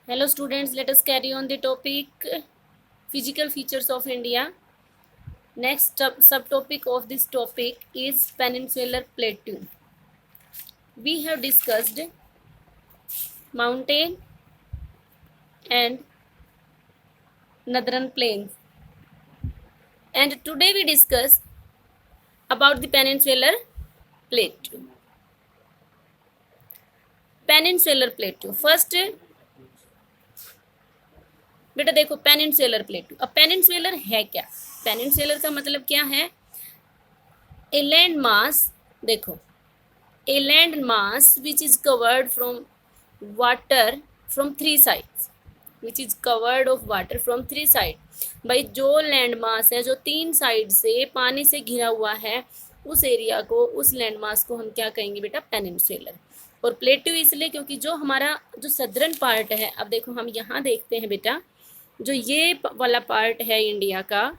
Hello students, let us carry on the topic physical features of India. Next subtopic of this topic is peninsular plateau. We have discussed mountain and northern plains, and today we discuss about the peninsular plateau. Peninsular plateau. First बेटा देखो peninsular प्लेटू। अब peninsular है क्या? Peninsular का मतलब क्या है? ए land mass, देखो, a land mass which is covered from water from three sides, which is covered of water from three side. भाई जो लैंड मास है जो तीन साइड से पानी से घिरा हुआ है, उस एरिया को, उस लैंड मास को हम क्या कहेंगे बेटा? पेनिनसुलर। और प्लेटू इसलिए क्योंकि जो हमारा जो सदर्न पार्ट है, अब देखो हम यहाँ देखते हैं बेटा, जो ये वाला पार्ट है इंडिया का,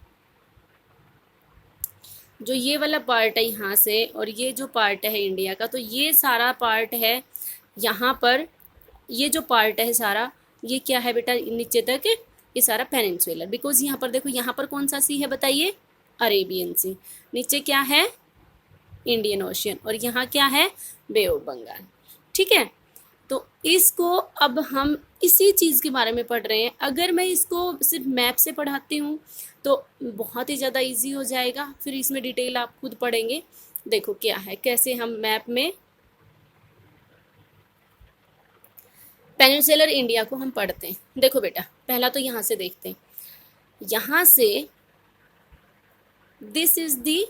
जो ये वाला पार्ट है यहाँ से, और ये जो पार्ट है इंडिया का, तो ये सारा पार्ट है यहाँ पर। ये जो पार्ट है सारा, ये क्या है बेटा? नीचे तक ये सारा पेनिनसुलर। बिकॉज यहाँ पर देखो, यहाँ पर कौन सा सी है बताइए? अरेबियन सी। नीचे क्या है? Indian ocean. और यहाँ क्या है? बे ऑफ बंगाल। ठीक है, तो इसको अब हम इसी चीज़ के बारे में पढ़ रहे हैं। अगर मैं इसको सिर्फ मैप से पढ़ाती हूँ तो बहुत ही ज़्यादा इजी हो जाएगा, फिर इसमें डिटेल आप खुद पढ़ेंगे। देखो क्या है, कैसे हम मैप में पेनिनसुलर इंडिया को हम पढ़ते हैं। देखो बेटा, पहला तो यहाँ से देखते हैं। यहाँ से this is the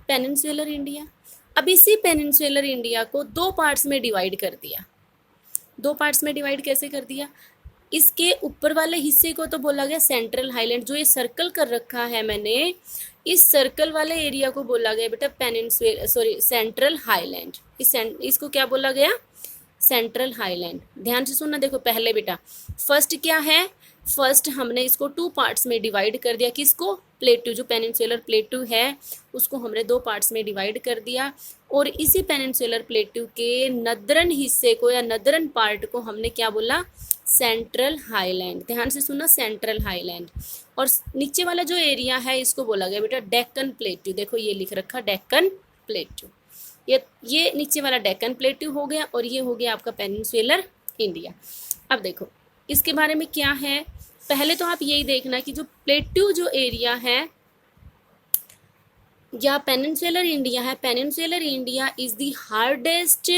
peninsular India. अब इसी पेनिनसुलर इंडिया को दो पार्ट्स में डिवाइड कर दिया। दो पार्ट्स में डिवाइड कैसे कर दिया? इसके ऊपर वाले हिस्से को तो बोला गया सेंट्रल हाईलैंड। जो ये सर्कल कर रखा है मैंने, इस सर्कल वाले एरिया को बोला गया बेटा सेंट्रल हाईलैंड। इसको क्या बोला गया? Central highland. ध्यान से सुनना। देखो पहले बेटा, फर्स्ट क्या है? फर्स्ट हमने इसको टू पार्ट्स में डिवाइड कर दिया। किसको? प्लेटू। जो पेनिनसुलर प्लेटू है उसको हमने दो पार्ट्स में डिवाइड कर दिया, और इसी पेनिनसुलर प्लेटू के नदरन हिस्से को या नदरन पार्ट को हमने क्या बोला? Central highland. ध्यान से सुनना, सेंट्रल हाईलैंड। और नीचे वाला जो एरिया है इसको बोला गया बेटा डेक्कन प्लेटू। देखो ये लिख रखा डेक्कन प्लेटू। ये नीचे वाला डेक्कन प्लेटू हो गया, और ये हो गया आपका पेनिनसुलर इंडिया। अब देखो इसके बारे में क्या है। पहले तो आप यही देखना कि जो प्लेटू जो एरिया है या पेनिनसुलर इंडिया है, peninsular India is the hardest,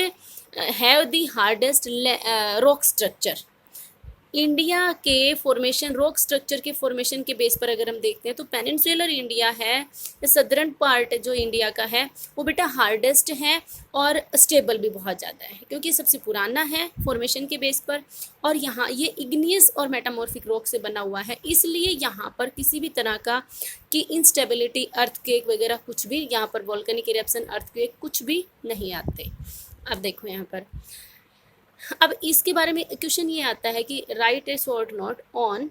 have the hardest rock structure. India के फॉर्मेशन, रॉक स्ट्रक्चर के फॉर्मेशन के बेस पर अगर हम देखते हैं तो पेनिनसुलर इंडिया है, सदर्न पार्ट जो इंडिया का है वो बेटा हार्डेस्ट है और स्टेबल भी बहुत ज़्यादा है, क्योंकि सबसे पुराना है फॉर्मेशन के बेस पर। और यहाँ ये इग्नियस और मेटामॉर्फिक रॉक से बना हुआ है, इसलिए यहाँ पर किसी भी तरह का कि इंस्टेबिलिटी, अर्थक्वेक वगैरह कुछ भी, यहाँ पर वोल्केनिक इरप्शन, अर्थक्वेक कुछ भी नहीं आते। अब देखो यहाँ पर, अब इसके बारे में क्वेश्चन ये आता है कि right A short note on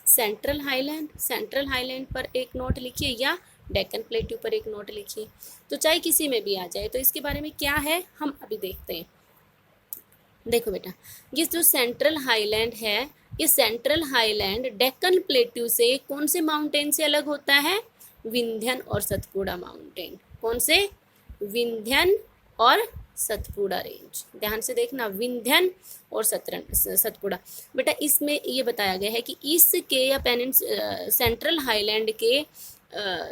central highland. Central highland पर एक नोट लिखिए या डेक्कन प्लेटू पर एक नोट लिखिए, तो चाहे किसी में भी आ जाए। तो इसके बारे में क्या है हम अभी देखते हैं। देखो बेटा, ये जो सेंट्रल हाईलैंड है, ये सेंट्रल हाईलैंड डेक्कन प्लेटू से कौन से माउंटेन से अलग होता है? विंध्यन और सतपुड़ा माउंटेन। कौन से? विंध्यन और सतपुड़ा रेंज। ध्यान से देखना, विंध्यन और सतपुड़ा। बेटा इसमें ये बताया गया है कि ईस्ट के या सेंट्रल हाईलैंड के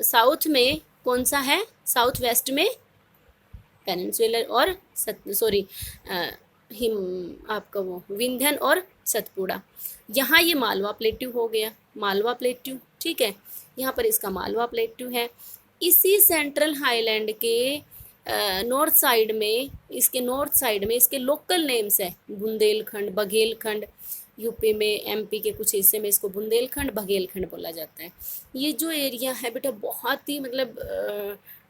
साउथ में कौन सा है? साउथ वेस्ट में पेनिनसुलर और आपका वो विंध्यन और सतपुड़ा। यहाँ ये मालवा प्लेट्यू हो गया, मालवा प्लेट्यू। ठीक है, यहाँ पर इसका मालवा प्लेट्यू है। इसी सेंट्रल हाईलैंड के नॉर्थ साइड में, इसके नॉर्थ साइड में इसके लोकल नेम्स है बुंदेलखंड, बघेलखंड। यूपी में, एमपी के कुछ हिस्से में इसको बुंदेलखंड, बघेलखंड बोला जाता है। ये जो एरिया है बेटा बहुत ही मतलब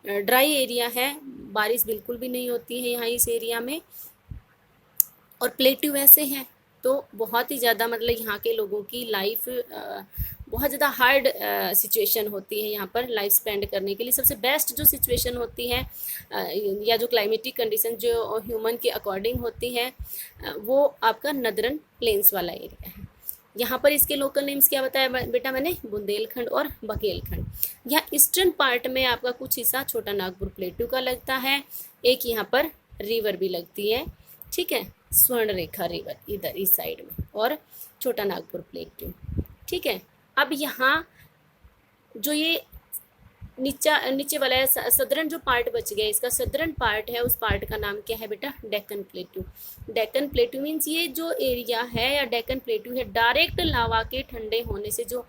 ड्राई एरिया है, बारिश बिल्कुल भी नहीं होती है यहाँ इस एरिया में। और प्लेट्यू ऐसे हैं तो बहुत ही ज़्यादा मतलब यहाँ के लोगों की लाइफ बहुत ज़्यादा हार्ड सिचुएशन होती है यहाँ पर लाइफ स्पेंड करने के लिए। सबसे बेस्ट जो सिचुएशन होती है या जो क्लाइमेटिक कंडीशन जो ह्यूमन के अकॉर्डिंग होती है वो आपका नदरन प्लेन्स वाला एरिया है। यहाँ पर इसके लोकल नेम्स क्या बताया बेटा मैंने, बुंदेलखंड और बघेलखंड। यहाँ ईस्टर्न पार्ट में आपका कुछ हिस्सा छोटा नागपुर प्लेटू का लगता है, एक यहाँ पर रिवर भी लगती है, ठीक है, स्वर्ण रेखा रिवर इधर इस साइड में, और छोटा नागपुर प्लेटू, ठीक है। अब यहाँ जो ये नीचे वाला है सदर्न जो पार्ट बच गया, इसका सदर्न पार्ट है, उस पार्ट का नाम क्या है बेटा, डेक्कन प्लेटू। डेक्कन प्लेटू मीन्स ये जो एरिया है या डेक्कन प्लेटू है, डायरेक्ट लावा के ठंडे होने से जो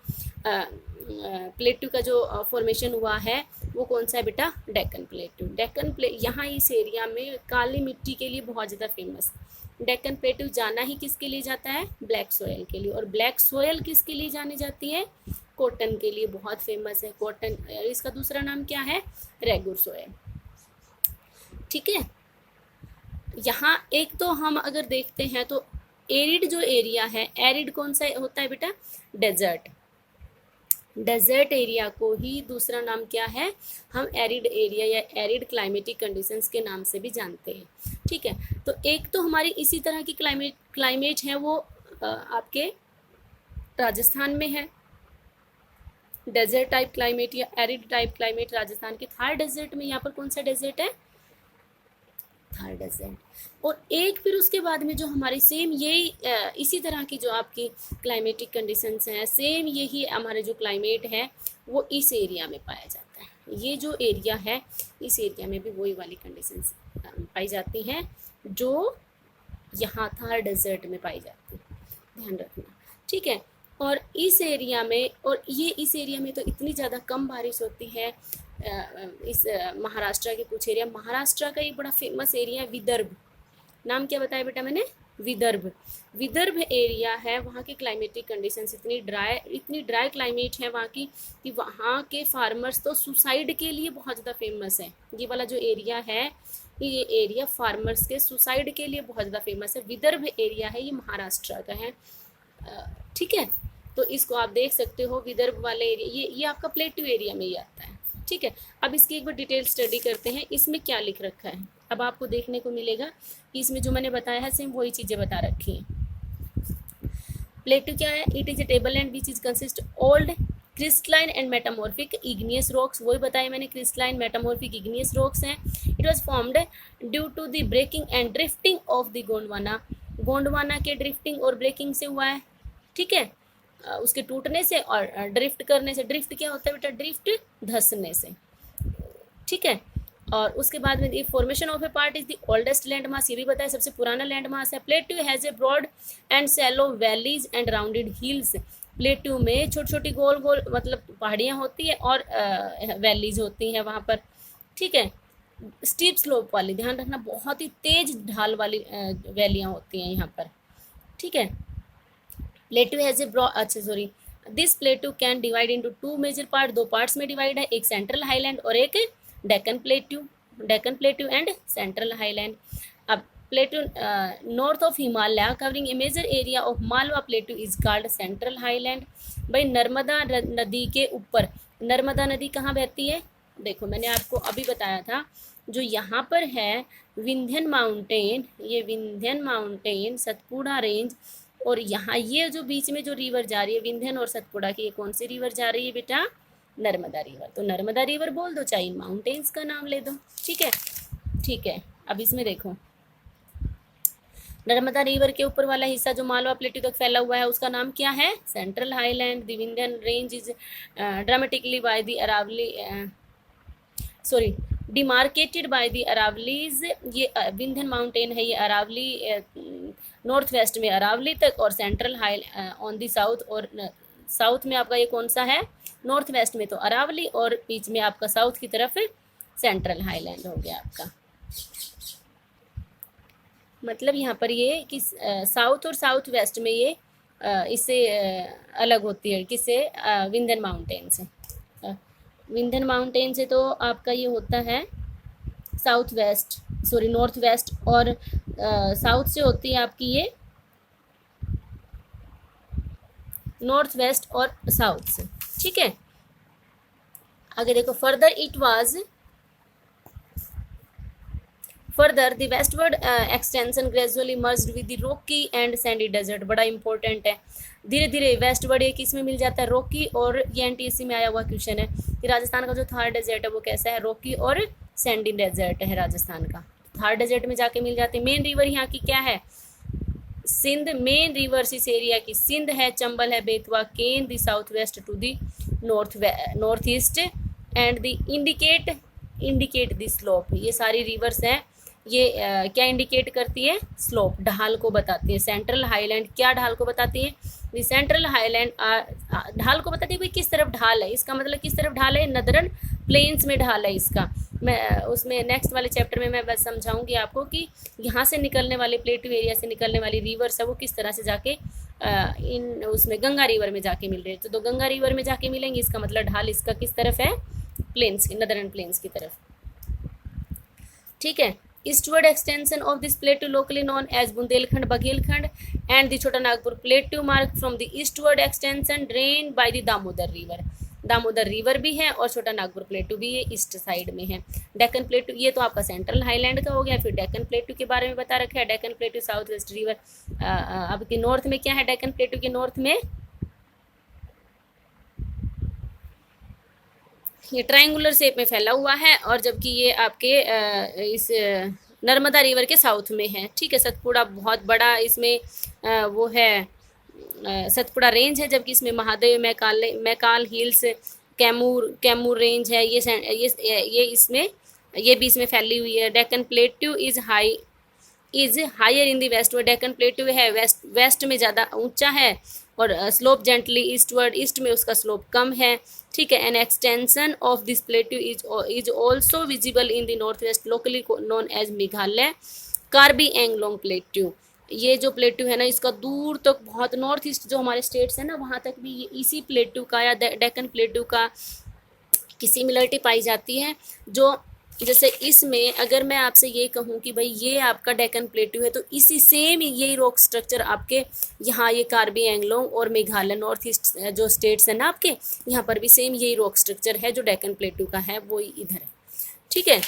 प्लेटू का जो फॉर्मेशन हुआ है वो कौन सा है बेटा, डेक्कन प्लेटू। यहाँ इस एरिया में काली मिट्टी के लिए बहुत ज़्यादा फेमस। डेक्कन प्लेटू जाना ही किसके लिए जाता है, ब्लैक सोयल के लिए, और ब्लैक सोयल किसके लिए जानी जाती है, कॉटन के लिए बहुत फेमस है कॉटन। इसका दूसरा नाम क्या है, रेगुर सोयल, ठीक है। यहाँ एक तो हम अगर देखते हैं तो एरिड जो एरिया है, एरिड कौन सा होता है बेटा, डेजर्ट। डेजर्ट एरिया को ही दूसरा नाम क्या है, हम एरिड एरिया या एरिड क्लाइमेटिक कंडीशंस के नाम से भी जानते हैं, ठीक है। तो एक तो हमारी इसी तरह की क्लाइमेट है वो आपके राजस्थान में है, डेजर्ट टाइप क्लाइमेट या एरिड टाइप क्लाइमेट राजस्थान के थार डेजर्ट में। यहाँ पर कौन सा डेजर्ट है, थार डेजर्ट। और एक फिर उसके बाद में जो हमारी सेम यही इसी तरह की जो आपकी क्लाइमेटिक कंडीशंस हैं, सेम यही हमारे जो क्लाइमेट है वो इस एरिया में पाया जाता है। ये जो एरिया है इस एरिया में भी वही वाली कंडीशंस पाई जाती हैं जो यहाँ थार डेजर्ट में पाई जाती है, ध्यान रखना, ठीक है। और इस एरिया में, और ये इस एरिया में तो इतनी ज़्यादा कम बारिश होती है, इस महाराष्ट्र के कुछ एरिया, महाराष्ट्र का एक बड़ा फेमस एरिया है विदर्भ। नाम क्या बताया बेटा मैंने, विदर्भ। विदर्भ एरिया है, वहाँ की क्लाइमेटिक कंडीशंस इतनी ड्राई क्लाइमेट है वहाँ की कि वहाँ के फार्मर्स तो सुसाइड के लिए बहुत ज़्यादा फेमस है। ये वाला जो एरिया है ये एरिया फार्मर्स के सुसाइड के लिए बहुत ज़्यादा फेमस है। विदर्भ एरिया है, ये महाराष्ट्र का है, ठीक है। तो इसको आप देख सकते हो, विदर्भ वाले एरिया ये आपका प्लेटू एरिया में ही आता है, ठीक है। अब इसकी एक बार डिटेल स्टडी करते हैं, इसमें क्या लिख रखा है। अब आपको देखने को मिलेगा कि इसमें जो मैंने बताया है सेम वही चीज़ें बता रखी हैं। प्लेटू क्या है, it is a table land which is consist old crystalline and metamorphic igneous rocks. वही बताया मैंने, क्रिस्टलाइन मेटामॉर्फिक इग्नियस रॉक्स हैं। It was formed due to the breaking and drifting of the Gondwana. Gondwana के ड्रिफ्टिंग और breaking से हुआ है, ठीक है, उसके टूटने से और ड्रिफ्ट करने से। ड्रिफ्ट क्या होता है बेटा, ड्रिफ्ट धंसने से, ठीक है। और उसके बाद में formation of a part is the oldest land mass, ये भी बताया सबसे पुराना लैंड मास है। Plateau has a broad and shallow valleys and rounded hills. Plateau में छोटी छोटी गोल गोल मतलब पहाड़ियाँ होती है और वैलीज होती हैं वहाँ पर, ठीक है। स्टीप स्लोप वाली, ध्यान रखना, बहुत ही तेज ढाल वाली वैलियाँ होती हैं यहाँ पर, ठीक है। Plateau has a this plateau can divide into two major part, दो पार्ट्स में डिवाइड है, एक सेंट्रल हाईलैंड और एक Deccan plateau and central highland. अब plateau north of Himalaya covering a major area of Malwa plateau is called central highland. भाई नर्मदा नदी के ऊपर, नर्मदा नदी कहाँ बहती है, देखो मैंने आपको अभी बताया था, जो यहाँ पर है विंध्यन माउंटेन, ये विंध्यन माउंटेन सतपुड़ा रेंज, और यहाँ ये जो बीच में जो रिवर जा रही है विंध्यन और सतपुड़ा की, ये कौन सी रिवर जा रही है बेटा, नर्मदा रिवर। तो नर्मदा रिवर बोल दो, चाहे इन माउंटेन्स का नाम ले दो, ठीक है, ठीक है। अब इसमें देखो, नर्मदा रिवर के ऊपर वाला हिस्सा जो मालवा प्लेटू तक फैला हुआ है उसका नाम क्या है, central highland. The Vindhyan range is dramatically by the Aravali demarcated by the Aravalis. ये विंध्यन माउंटेन है, ये अरावली नॉर्थ वेस्ट में अरावली तक, और central high on the south, और साउथ में आपका ये कौन सा है, नॉर्थ वेस्ट में तो अरावली, और बीच में आपका साउथ की तरफ सेंट्रल हाईलैंड हो गया आपका। मतलब यहाँ पर ये कि साउथ और साउथ वेस्ट में ये इससे अलग होती है, किससे, विंध्यन माउंटेन से। विंध्यन माउंटेन से तो आपका ये होता है नॉर्थ वेस्ट, और साउथ से होती है आपकी ये नॉर्थ वेस्ट और साउथ से, ठीक है। आगे देखो, further the westward extension gradually merged with the rocky and sandy desert, बड़ा इंपॉर्टेंट है। धीरे धीरे वेस्टवर्ड ये किस में मिल जाता है, रॉकी, और ये एनटीएससी में आया हुआ क्वेश्चन है कि राजस्थान का जो थार डेजर्ट है वो कैसा है, रॉकी और सैंडी डेजर्ट है राजस्थान का। थार डेजर्ट में जाके मिल जाते हैं। मेन रिवर यहाँ की क्या है, सिंध। मेन रिवर्स इस एरिया की सिंध है, चंबल है, Betwa, Ken, the south west to the north east and the indicate the slope. ये सारी रिवर्स हैं, ये क्या इंडिकेट करती है, स्लोप, ढाल को बताती है। सेंट्रल हाईलैंड क्या ढाल को बताती है, द सेंट्रल हाईलैंड ढाल को बताती है भाई किस तरफ ढाल है, इसका मतलब किस तरफ ढाल है, नदरन प्लेन्स में ढाल है इसका। मैं उसमें नेक्स्ट वाले चैप्टर में मैं बस समझाऊंगी आपको कि यहाँ से निकलने वाले प्लेटू एरिया से निकलने वाली रिवर्स है वो किस तरह से जाके इन उसमें गंगा रिवर में जाके मिल रहे हैं। तो गंगा रिवर में जाके मिलेंगे, इसका मतलब ढाल इसका किस तरफ है, प्लेन्स की, नदरन प्लेन्स की तरफ, ठीक है। Eastward extension of this plateau locally known as Bundelkhand, Baghelkhand and the Chhota Nagpur plateau mark from the eastward extension drain by the Damodar river. Damodar river भी है और छोटा नागपुर प्लेटू भी है, ईस्ट साइड में है। डेक्कन प्लेटू ये तो आपका सेंट्रल हाईलैंड का हो गया। फिर डेक्कन प्लेटू के बारे में बता रखा है, डेक्कन प्लेटू साउथ वेस्ट रिवर। अब के नॉर्थ में क्या है, डेक्कन प्लेटू के नॉर्थ में ये ट्रायंगुलर शेप में फैला हुआ है, और जबकि ये आपके इस नर्मदा रिवर के साउथ में है, ठीक है। सतपुड़ा बहुत बड़ा इसमें वो है, सतपुड़ा रेंज है, जबकि इसमें महादेव, मैकाल हिल्स, कैमूर रेंज है, ये इसमें ये भी इसमें फैली हुई है। Deccan plateau is higher in the west, Deccan plateau है वेस्ट में ज़्यादा ऊंचा है, और स्लोप जेंटली ईस्टवर्ड, ईस्ट में उसका स्लोप कम है, ठीक है। An extension of this plateau is also visible in the north west locally known as Meghalaya Karbi Anglong plateau. ये जो प्लेट्यू है ना, इसका दूर तक बहुत नॉर्थ ईस्ट जो हमारे स्टेट्स हैं ना, वहाँ तक भी ये इसी प्लेट्यू का या डेक्कन प्लेट्यू का की सिमिलरिटी पाई जाती है। जो जैसे इसमें अगर मैं आपसे ये कहूँ कि भाई ये आपका डेक्कन प्लेट्यू है, तो इसी सेम यही रॉक स्ट्रक्चर आपके यहाँ ये कार्बी एंगलोंग और मेघालय नॉर्थ ईस्ट जो स्टेट्स हैं ना आपके, यहाँ पर भी सेम यही रॉक स्ट्रक्चर है जो डेक्कन प्लेट्यू का है, वो इधर है, ठीक है।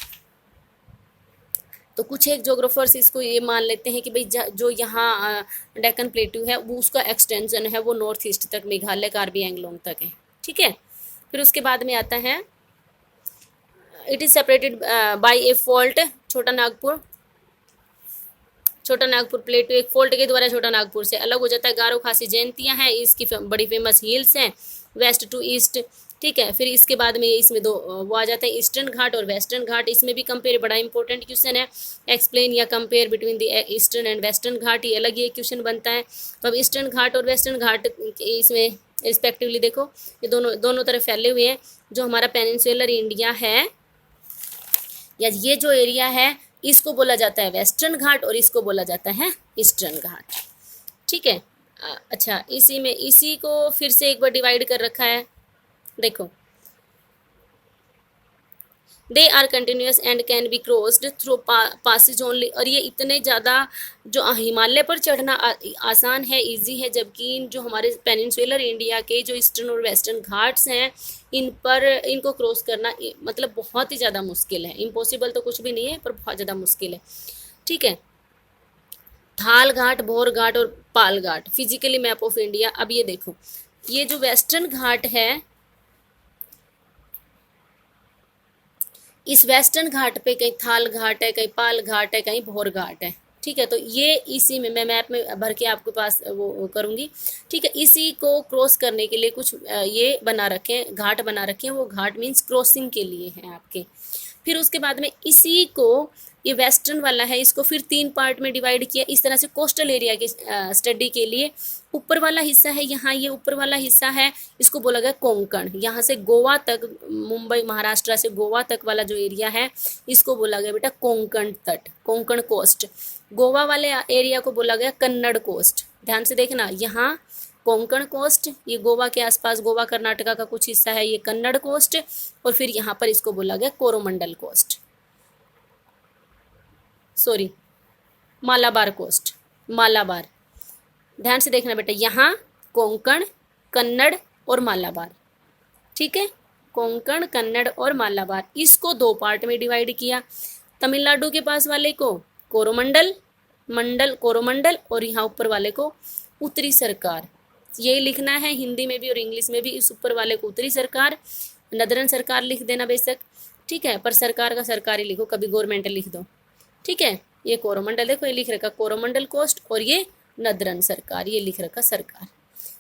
तो कुछ एक जोग्राफर्स इसको ये मान लेते हैं कि भाई जो यहाँ डेक्कन प्लेट्यू है वो उसका एक्सटेंशन है वो नॉर्थ ईस्ट तक, मेघालय कार्बी एंगलोंग तक है, ठीक है। फिर उसके बाद में आता है it is separated by A fault, छोटा नागपुर प्लेटू एक फॉल्ट के द्वारा छोटा नागपुर से अलग हो जाता है। गारो खासी जयंतियाँ हैं, इसकी बड़ी फेमस हिल्स हैं वेस्ट टू ईस्ट, ठीक है। फिर इसके बाद में इसमें दो वो आ जाते हैं, ईस्टर्न घाट और वेस्टर्न घाट। इसमें भी कंपेयर, बड़ा इंपॉर्टेंट क्वेश्चन है, एक्सप्लेन या compare between the eastern and western ghat, ये अलग ये क्वेश्चन बनता है। तो अब ईस्टर्न घाट और वेस्टर्न घाट इसमें रिस्पेक्टिवली देखो, ये दोनों तरफ फैले हुए हैं। जो हमारा पेनिनसुलर इंडिया है या ये जो एरिया है, इसको बोला जाता है वेस्टर्न घाट और इसको बोला जाता है ईस्टर्न घाट, ठीक है। अच्छा, इसी को फिर से एक बार डिवाइड कर रखा है, देखो, they are continuous and can be crossed through passes only. और ये इतने ज़्यादा जो हिमालय पर चढ़ना आसान है, इजी है, जबकि जो हमारे पेनिनसुलर इंडिया के जो ईस्टर्न और वेस्टर्न घाट्स हैं, इनको क्रॉस करना मतलब बहुत ही ज़्यादा मुश्किल है। इम्पॉसिबल तो कुछ भी नहीं है, पर बहुत ज़्यादा मुश्किल है, ठीक है। थाल घाट, भोर घाट और पाल घाट, फिजिकली मैप ऑफ इंडिया। अब ये देखो, ये जो वेस्टर्न घाट है, इस वेस्टर्न घाट पे कहीं थाल घाट है, कहीं पाल घाट है, कहीं भोर घाट है, ठीक है। तो ये इसी में मैं मैप में भर के आपके पास वो करूँगी, ठीक है। इसी को क्रॉस करने के लिए कुछ ये बना रखे हैं, घाट बना रखे हैं, वो घाट मीन्स क्रॉसिंग के लिए हैं आपके। फिर उसके बाद में इसी को, ये वेस्टर्न वाला है, इसको फिर 3 पार्ट में डिवाइड किया इस तरह से कोस्टल एरिया की स्टडी के लिए। ऊपर वाला हिस्सा है यहाँ, ये ऊपर वाला हिस्सा है, इसको बोला गया कोंकण। यहाँ से गोवा तक, मुंबई महाराष्ट्र से गोवा तक वाला जो एरिया है, इसको बोला गया बेटा कोंकण तट, कोंकण कोस्ट। गोवा वाले एरिया को बोला गया कन्नड़ कोस्ट। ध्यान से देखना, यहाँ कोंकण कोस्ट, ये गोवा के आसपास, गोवा कर्नाटका का कुछ हिस्सा है, ये कन्नड़ कोस्ट, और फिर यहाँ पर इसको बोला गया Coromandel coast, sorry Malabar coast, Malabar. ध्यान से देखना बेटा, यहाँ कोंकण, कन्नड़ और मालाबार। ठीक है, कोंकण, कन्नड़ और मालाबार, इसको दो पार्ट में डिवाइड किया। तमिलनाडु के पास वाले को कोरोमंडल, कोरोमंडल, और यहाँ ऊपर वाले को उत्तरी सरकार। ये लिखना है हिंदी में भी और इंग्लिश में भी, इस ऊपर वाले को उत्तरी सरकार, नदरन सरकार लिख देना बेशक। ठीक है, पर सरकार का सरकारी लिखो, कभी गवर्नमेंट लिख दो। ठीक है, ये कोरोमंडल, देखो ये लिख रखा कोरोमंडल कोस्ट, और ये नदरन सरकार, ये लिख रखा सरकार।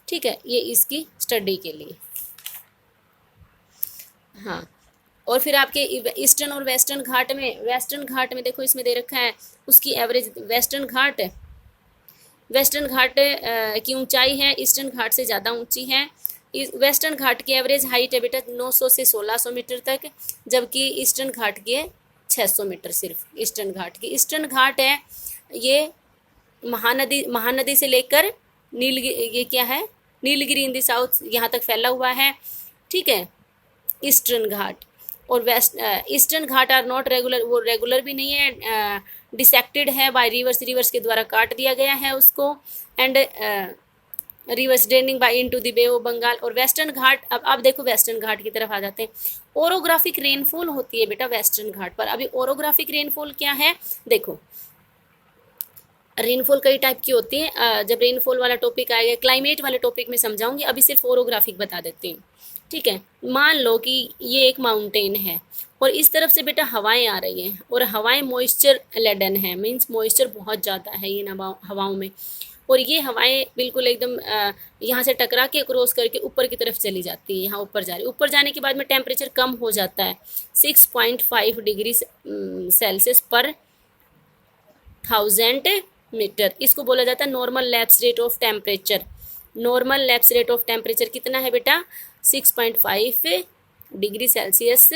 ठीक है, ये इसकी स्टडी के लिए। हाँ, और फिर आपके ईस्टर्न और वेस्टर्न घाट में देखो इसमें दे रखा है उसकी एवरेज। वेस्टर्न घाट की ऊंचाई है ईस्टर्न घाट से ज़्यादा ऊंची है। वेस्टर्न घाट की एवरेज हाइट है बेटा 900 से 1600 मीटर तक, जबकि ईस्टर्न घाट की है 600 मीटर सिर्फ। ईस्टर्न घाट घाट है ये महानदी से लेकर ये क्या है, नीलगिरी इन द साउथ, यहाँ तक फैला हुआ है। ठीक है, ईस्टर्न घाट। और Eastern Ghat are not regular, वो रेगुलर भी नहीं है, डिसेक्टेड है बाय रिवर्स के द्वारा काट दिया गया है उसको, and rivers draining by into the Bay of Bengal. और वेस्टर्न घाट, अब आप देखो वेस्टर्न घाट की तरफ आ जाते हैं। ओरोग्राफिक रेनफॉल होती है बेटा वेस्टर्न घाट पर। अभी ओरोग्राफिक रेनफॉल क्या है, देखो रेनफॉल कई टाइप की होती है, जब रेनफॉल वाला टॉपिक आएगा, क्लाइमेट वाले टॉपिक में समझाऊंगी, अभी सिर्फ ओरोग्राफिक बता देती हूँ। ठीक है, मान लो कि ये एक माउंटेन है और इस तरफ से बेटा हवाएं आ रही हैं, और हवाएं मॉइस्चर लेडन है, मीन्स मॉइस्चर बहुत ज़्यादा है इन हवाओं में, और ये हवाएं बिल्कुल एकदम यहाँ से टकरा के क्रॉस करके ऊपर की तरफ चली जाती है, यहाँ ऊपर जा रही है। ऊपर जाने के बाद में टेम्परेचर कम हो जाता है 6.5 डिग्री सेल्सियस पर 1000 मीटर। इसको बोला जाता है normal lapse rate of temperature. Normal lapse rate of temperature कितना है बेटा, 6.5 डिग्री सेल्सियस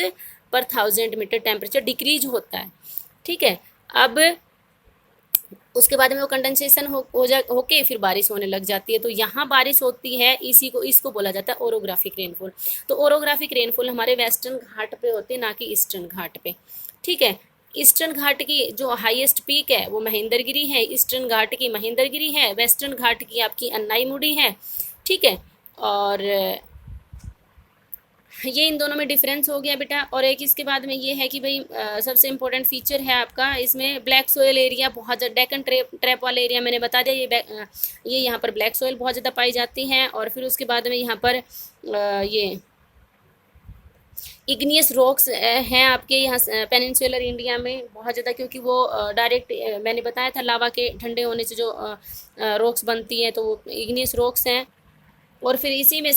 पर 1000 मीटर टेम्परेचर डिक्रीज होता है। ठीक है, अब उसके बाद में वो कंडेंसेशन होके फिर बारिश होने लग जाती है, तो यहाँ बारिश होती है, इसको बोला जाता है ओरोग्राफिक रेनफॉल। तो ओरोग्राफिक रेनफॉल हमारे वेस्टर्न घाट पे होती है, ना कि ईस्टर्न घाट पे। ठीक है, ईस्टर्न घाट की जो हाईएस्ट पीक है वो महेंद्रगिरी है, ईस्टर्न घाट की महेंद्रगिरी है, वेस्टर्न घाट की आपकी अन्नाईमुडी है। ठीक है, और ये इन दोनों में डिफरेंस हो गया बेटा। और एक इसके बाद में ये है कि भाई सबसे इम्पोर्टेंट फीचर है आपका इसमें ब्लैक सोयल एरिया, बहुत ज़्यादा डेक्कन ट्रैप वाला एरिया मैंने बता दिया, ये यहाँ पर ब्लैक सोयल बहुत ज़्यादा पाई जाती है। और फिर उसके बाद में यहाँ पर ये इग्नियस रॉक्स हैं आपके यहाँ पेनिनसुलर इंडिया में बहुत ज़्यादा, क्योंकि वो डायरेक्ट मैंने बताया था लावा के ठंडे होने से जो रॉक्स बनती हैं, तो वो इग्नियस रॉक्स हैं। और फिर इसी में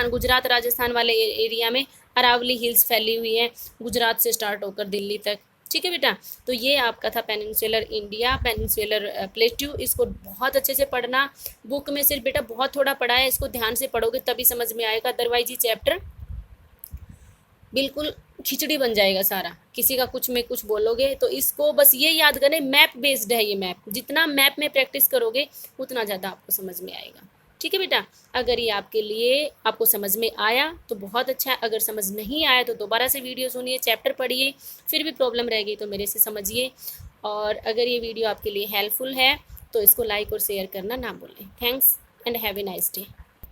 गुजरात राजस्थान वाले एरिया में अरावली हिल्स फैली हुई है, गुजरात से स्टार्ट होकर दिल्ली तक। ठीक है बेटा, तो ये आपका था पेनिनसुलर इंडिया, पेनिनसुलर प्लेट्यू। इसको बहुत अच्छे से पढ़ना, बुक में सिर्फ बेटा बहुत थोड़ा पढ़ा है, इसको ध्यान से पढ़ोगे तभी समझ में आएगा, अदरवाइज ये चैप्टर बिल्कुल खिचड़ी बन जाएगा सारा, किसी का कुछ में कुछ बोलोगे। तो इसको बस ये याद करें, मैप बेस्ड है ये मैप, जितना मैप में प्रैक्टिस करोगे उतना ज़्यादा आपको समझ में आएगा। ठीक है बेटा, अगर ये आपको समझ में आया तो बहुत अच्छा है, अगर समझ नहीं आया तो दोबारा से वीडियो सुनिए, चैप्टर पढ़िए, फिर भी प्रॉब्लम रह गई तो मेरे से समझिए। और अगर ये वीडियो आपके लिए हेल्पफुल है तो इसको लाइक और शेयर करना ना भूलें। Thanks and have a nice day.